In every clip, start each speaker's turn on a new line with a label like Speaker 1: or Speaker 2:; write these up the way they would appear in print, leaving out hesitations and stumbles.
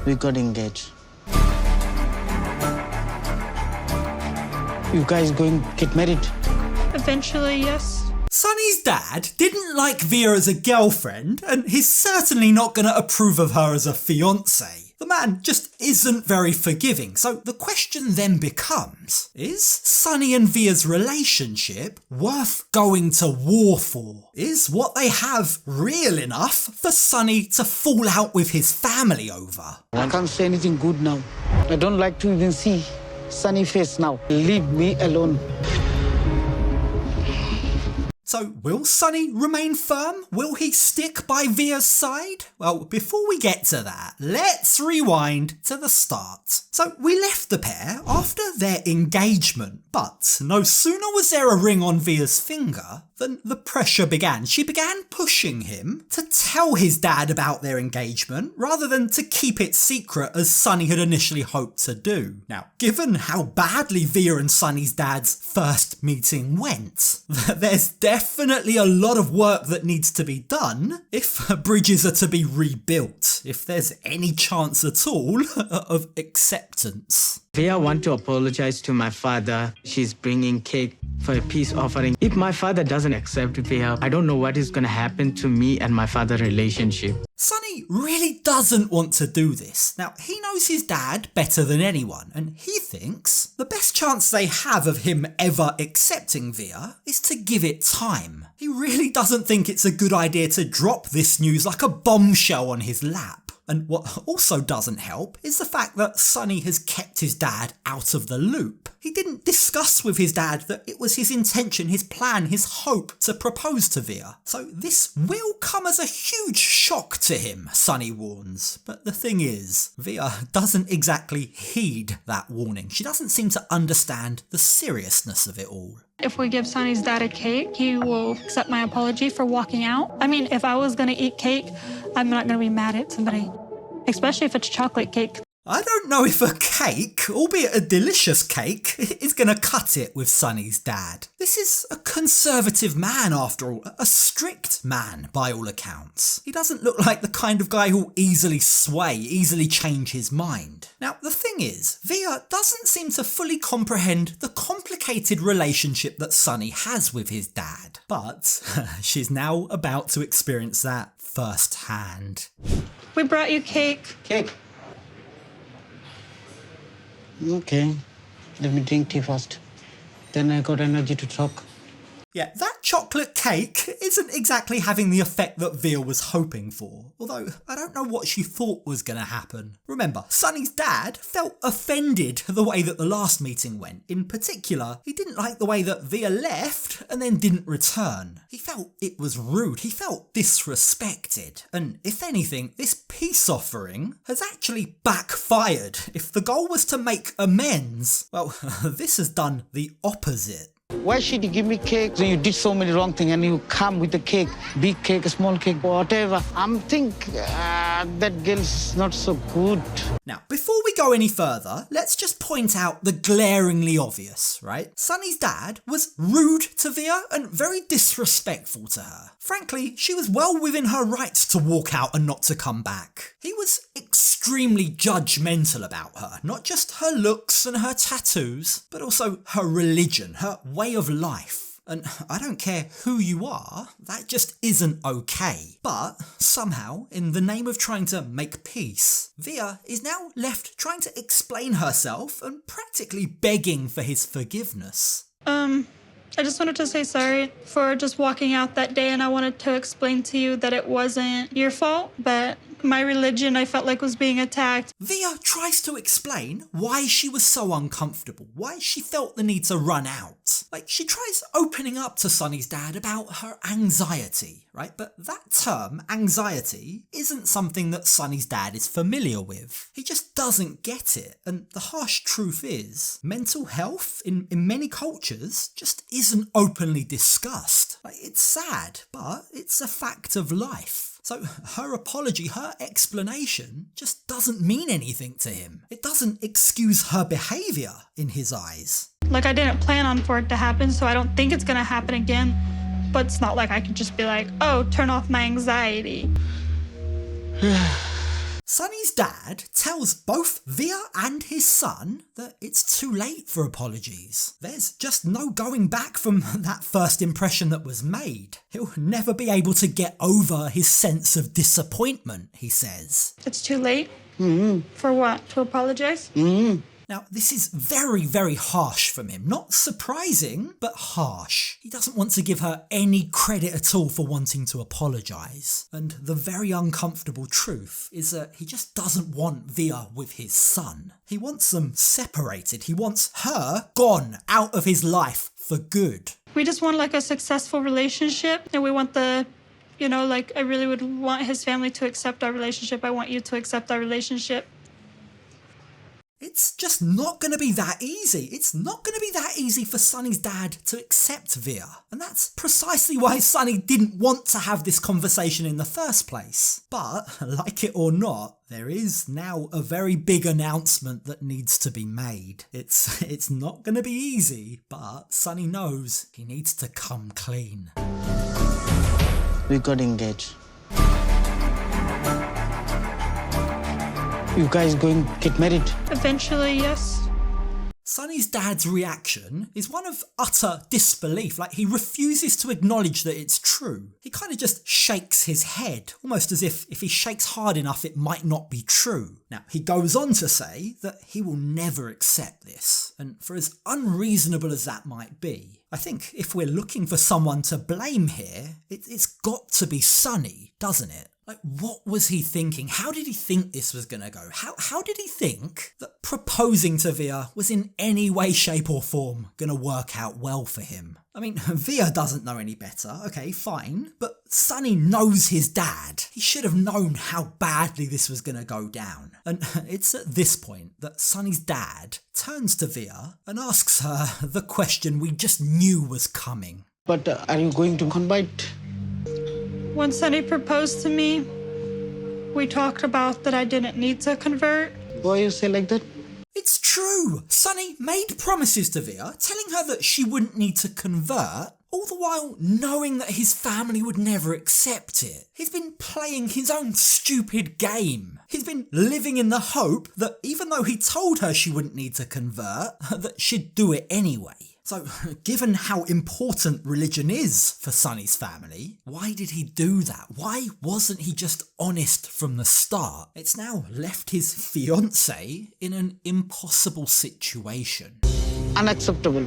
Speaker 1: We got engaged. You guys going to get married?
Speaker 2: Eventually, yes.
Speaker 3: Sunny's dad didn't like Veah as a girlfriend, and he's certainly not going to approve of her as a fiancé. The man just isn't very forgiving, so the question then becomes, is Sunny and Veah's relationship worth going to war for? Is what they have real enough for Sunny to fall out with his family over?
Speaker 1: I can't say anything good now. I don't like to even see Sunny face now. Leave me alone.
Speaker 3: So will Sunny remain firm? Will he stick by Veah's side? Well, before we get to that, let's rewind to the start. So we left the pair after their engagement, but no sooner was there a ring on Veah's finger than the pressure began. She began pushing him to tell his dad about their engagement rather than to keep it secret as Sunny had initially hoped to do. Now, given how badly Veah and Sunny's dad's first meeting went, there's definitely a lot of work that needs to be done if bridges are to be rebuilt, if there's any chance at all of acceptance.
Speaker 1: Veah want to apologize to my father. She's bringing cake for a peace offering. If my father doesn't accept Veah, I don't know what is going to happen to me and my father relationship.
Speaker 3: Sunny really doesn't want to do this. Now, he knows his dad better than anyone, and he thinks the best chance they have of him ever accepting Veah is to give it time. He really doesn't think it's a good idea to drop this news like a bombshell on his lap. And what also doesn't help is the fact that Sunny has kept his dad out of the loop. He didn't discuss with his dad that it was his intention, his plan, his hope to propose to Veah. So this will come as a huge shock to him, Sunny warns. But the thing is, Veah doesn't exactly heed that warning. She doesn't seem to understand the seriousness of it all.
Speaker 2: If we give Sunny's dad a cake, he will accept my apology for walking out. I mean, if I was going to eat cake, I'm not going to be mad at somebody, especially if it's chocolate cake.
Speaker 3: I don't know if a cake, albeit a delicious cake, is going to cut it with Sunny's dad. This is a conservative man after all, a strict man by all accounts. He doesn't look like the kind of guy who'll easily sway, easily change his mind. Now, the thing is, Veah doesn't seem to fully comprehend the complicated relationship that Sunny has with his dad. But she's now about to experience that firsthand.
Speaker 2: We brought you cake.
Speaker 1: Cake. Okay, let me drink tea first. Then I got energy to talk.
Speaker 3: Yeah, that chocolate cake isn't exactly having the effect that Veah was hoping for, although I don't know what she thought was going to happen. Remember, Sunny's dad felt offended the way that the last meeting went. In particular, he didn't like the way that Veah left and then didn't return. He felt it was rude, he felt disrespected, and if anything, this peace offering has actually backfired. If the goal was to make amends, well, this has done the opposite.
Speaker 1: Why should you give me cake? So you did so many wrong things and you come with the cake, big cake, small cake, whatever. I'm thinking that girl's not so good.
Speaker 3: Now, before we go any further, let's just point out the glaringly obvious, right? Sunny's dad was rude to Veah and very disrespectful to her. Frankly, she was well within her rights to walk out and not to come back. He was extremely judgmental about her, not just her looks and her tattoos, but also her religion, her way of life. And I don't care who you are, that just isn't okay. But somehow, in the name of trying to make peace, Veah is now left trying to explain herself and practically begging for his forgiveness.
Speaker 2: I just wanted to say sorry for just walking out that day, and I wanted to explain to you that it wasn't your fault, but my religion I felt like was being attacked.
Speaker 3: Veah tries to explain why she was so uncomfortable, why she felt the need to run out. Like, she tries opening up to Sunny's dad about her anxiety, right? But that term, anxiety, isn't something that Sunny's dad is familiar with. He just doesn't get it. And the harsh truth is, mental health in many cultures just isn't openly discussed. Like, it's sad, but it's a fact of life. So her apology, her explanation, just doesn't mean anything to him. It doesn't excuse her behaviour in his eyes.
Speaker 2: Like, I didn't plan on for it to happen, so I don't think it's gonna happen again. But it's not like I could just be like, oh, turn off my anxiety.
Speaker 3: Sunny's dad tells both Veah and his son that it's too late for apologies. There's just no going back from that first impression that was made. He'll never be able to get over his sense of disappointment, he says.
Speaker 2: It's too late? For what? To apologize?
Speaker 3: Now, this is very, very harsh from him. Not surprising, but harsh. He doesn't want to give her any credit at all for wanting to apologise. And the very uncomfortable truth is that he just doesn't want Veah with his son. He wants them separated. He wants her gone out of his life for good.
Speaker 2: We just want like a successful relationship, and we want I really would want his family to accept our relationship. I want you to accept our relationship.
Speaker 3: It's just not going to be that easy. It's not going to be that easy for Sunny's dad to accept Veah. And that's precisely why Sunny didn't want to have this conversation in the first place. But, like it or not, there is now a very big announcement that needs to be made. It's not going to be easy, but Sunny knows he needs to come clean.
Speaker 1: We got engaged. You guys going to get married?
Speaker 2: Eventually, yes.
Speaker 3: Sunny's dad's reaction is one of utter disbelief, like he refuses to acknowledge that it's true. He kind of just shakes his head, almost as if he shakes hard enough it might not be true. Now, he goes on to say that he will never accept this, and for as unreasonable as that might be, I think if we're looking for someone to blame here, it's got to be Sunny, doesn't it? Like, what was he thinking? How did he think this was going to go? How did he think that proposing to Veah was in any way, shape or form going to work out well for him? I mean, Veah doesn't know any better, okay, fine, but Sunny knows his dad. He should have known how badly this was going to go down. And it's at this point that Sunny's dad turns to Veah and asks her the question we just knew was coming.
Speaker 1: But are you going to convert?
Speaker 2: When Sunny proposed to me, we talked about that I didn't need to convert.
Speaker 1: Why you say like that?
Speaker 3: It's true! Sunny made promises to Veah, telling her that she wouldn't need to convert, all the while knowing that his family would never accept it. He's been playing his own stupid game. He's been living in the hope that even though he told her she wouldn't need to convert, that she'd do it anyway. So, given how important religion is for Sunny's family, why did he do that? Why wasn't he just honest from the start? It's now left his fiancé in an impossible situation.
Speaker 1: Unacceptable.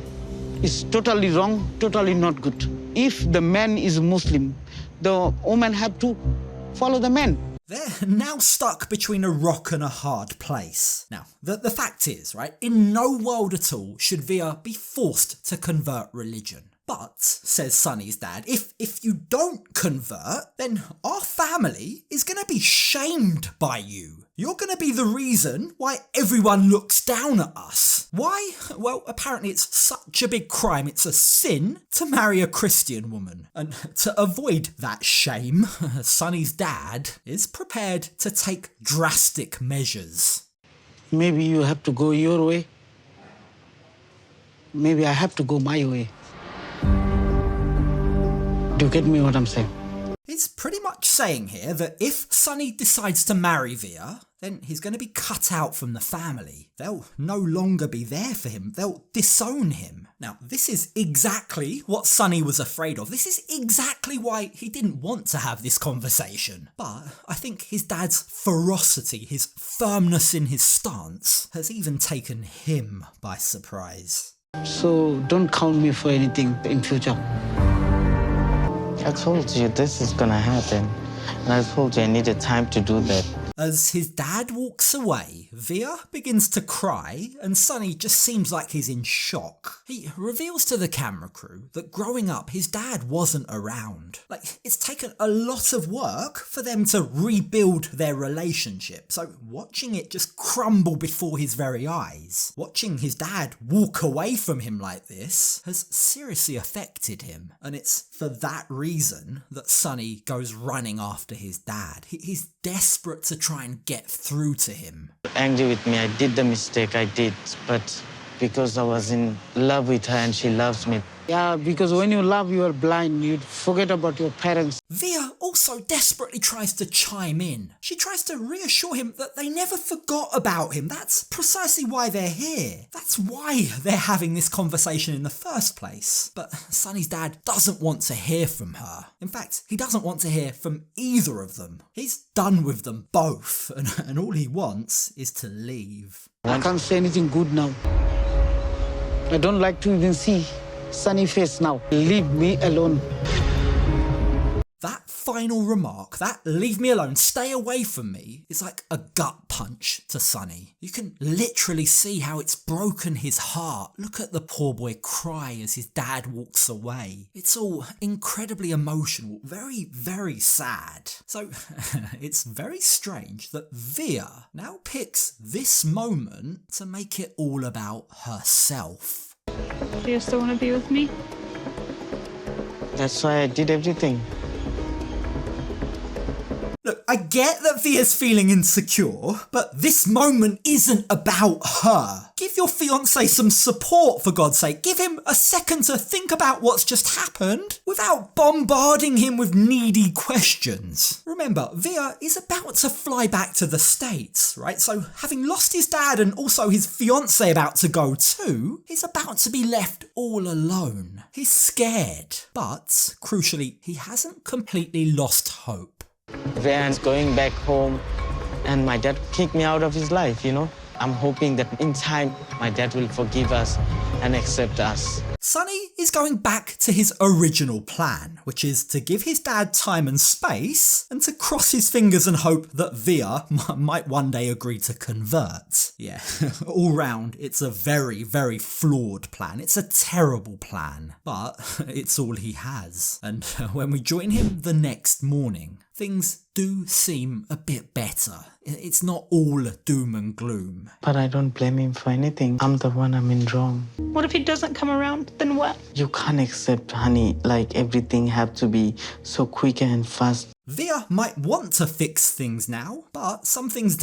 Speaker 1: It's totally wrong, totally not good. If the man is Muslim, the woman have to follow the man.
Speaker 3: They're now stuck between a rock and a hard place. Now, the fact is, right, in no world at all should Veah be forced to convert religion. But, says Sunny's dad, if you don't convert, then our family is going to be shamed by you. You're going to be the reason why everyone looks down at us. Why? Well, apparently it's such a big crime, it's a sin to marry a Christian woman. And to avoid that shame, Sunny's dad is prepared to take drastic measures.
Speaker 1: Maybe you have to go your way. Maybe I have to go my way. Do you get me what I'm saying?
Speaker 3: He's pretty much saying here that if Sunny decides to marry Veah, then he's going to be cut out from the family. They'll no longer be there for him. They'll disown him. Now, this is exactly what Sunny was afraid of. This is exactly why he didn't want to have this conversation. But I think his dad's ferocity, his firmness in his stance, has even taken him by surprise.
Speaker 1: So don't count me for anything in future. I told you this is gonna happen, and I told you I needed time to do that.
Speaker 3: As his dad walks away, Veah begins to cry, and Sunny just seems like he's in shock. He reveals to the camera crew that growing up, his dad wasn't around. Like, it's taken a lot of work for them to rebuild their relationship, so watching it just crumble before his very eyes, watching his dad walk away from him like this, has seriously affected him. And it's for that reason that Sunny goes running after his dad. He's desperate to try and get through to him.
Speaker 1: Angry with me, I did the mistake I did, but because I was in love with her and she loves me,
Speaker 4: Yeah, because when you love, you are blind. You forget about your parents.
Speaker 3: Veah also desperately tries to chime in. She tries to reassure him that they never forgot about him. That's precisely why they're here. That's why they're having this conversation in the first place. But Sunny's dad doesn't want to hear from her. In fact, he doesn't want to hear from either of them. He's done with them both, and all he wants is to leave.
Speaker 4: I can't say anything good now. I don't like to even see Sunny face now. Leave me alone.
Speaker 3: That final remark, that leave me alone, stay away from me, is like a gut punch to Sunny. You can literally see how it's broken his heart. Look at the poor boy cry as his dad walks away. It's all incredibly emotional, very, very sad. So it's very strange that Veah now picks this moment to make it all about herself.
Speaker 2: Do you still want to be with me?
Speaker 4: That's why I did everything.
Speaker 3: Look, I get that Veah's feeling insecure, but this moment isn't about her. Give your fiancé some support, for God's sake. Give him a second to think about what's just happened without bombarding him with needy questions. Remember, Veah is about to fly back to the States, right? So having lost his dad and also his fiancé about to go too, he's about to be left all alone. He's scared, but crucially, he hasn't completely lost hope.
Speaker 1: Veah's going back home, and my dad kicked me out of his life, you know? I'm hoping that in time, my dad will forgive us and accept us.
Speaker 3: Sunny is going back to his original plan, which is to give his dad time and space and to cross his fingers and hope that Veah might one day agree to convert. Yeah, all round, it's a very, very flawed plan. It's a terrible plan, but it's all he has. And when we join him the next morning, things do seem a bit better. It's not all doom and gloom.
Speaker 1: But I don't blame him for anything. I'm the one I'm in wrong.
Speaker 2: What if he doesn't come around? Then what?
Speaker 1: You can't accept, honey, like everything have to be so quick and fast.
Speaker 3: Veah might want to fix things now, but some things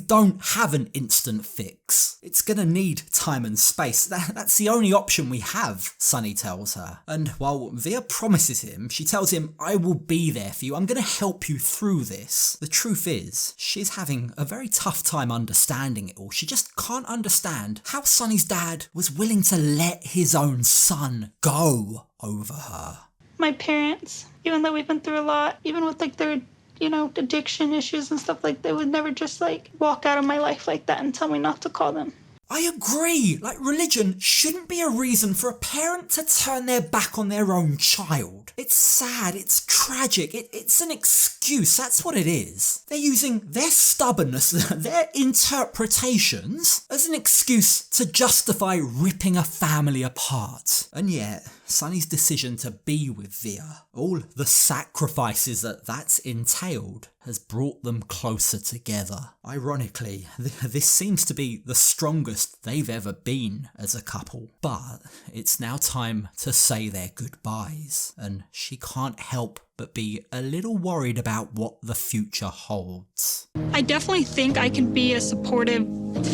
Speaker 3: don't have an instant fix. It's gonna need time and space. That's the only option we have, Sunny tells her. And while Veah promises him, she tells him, I will be there for you. I'm gonna help you through this. The truth is, she's having a very tough time understanding it all. She just can't understand how Sunny's dad was willing to let his own son go over her.
Speaker 2: My parents, even though we've been through a lot, even with like their, addiction issues and stuff like that, they would never just like walk out of my life like that and tell me not to call them.
Speaker 3: I agree. Like, religion shouldn't be a reason for a parent to turn their back on their own child. It's sad, it's tragic, it's an excuse, that's what it is. They're using their stubbornness, their interpretations, as an excuse to justify ripping a family apart. And yet, Sunny's decision to be with Veah, all the sacrifices that's entailed, has brought them closer together. Ironically, this seems to be the strongest they've ever been as a couple. But it's now time to say their goodbyes, and she can't help but be a little worried about what the future holds.
Speaker 2: I definitely think I can be a supportive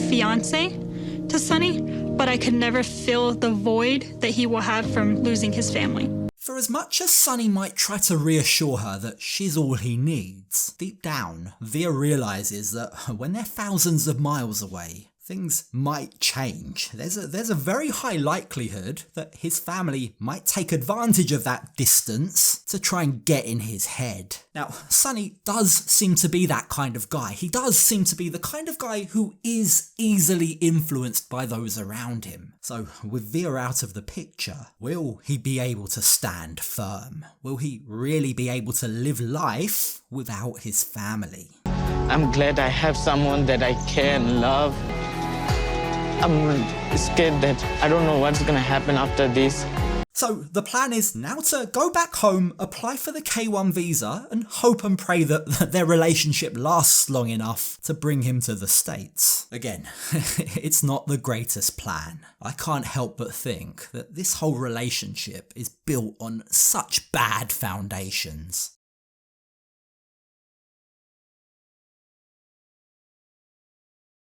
Speaker 2: fiance to Sunny, but I could never fill the void that he will have from losing his family.
Speaker 3: For as much as Sunny might try to reassure her that she's all he needs, deep down, Veah realises that when they're thousands of miles away, things might change. There's a very high likelihood that his family might take advantage of that distance to try and get in his head. Now, Sunny does seem to be that kind of guy. He does seem to be the kind of guy who is easily influenced by those around him. So, with Veah out of the picture, will he be able to stand firm? Will he really be able to live life without his family?
Speaker 1: I'm glad I have someone that I care and love. I'm scared that I don't know what's gonna happen after this.
Speaker 3: So the plan is now to go back home, apply for the K1 visa, and hope and pray that their relationship lasts long enough to bring him to the States. Again, it's not the greatest plan. I can't help but think that this whole relationship is built on such bad foundations.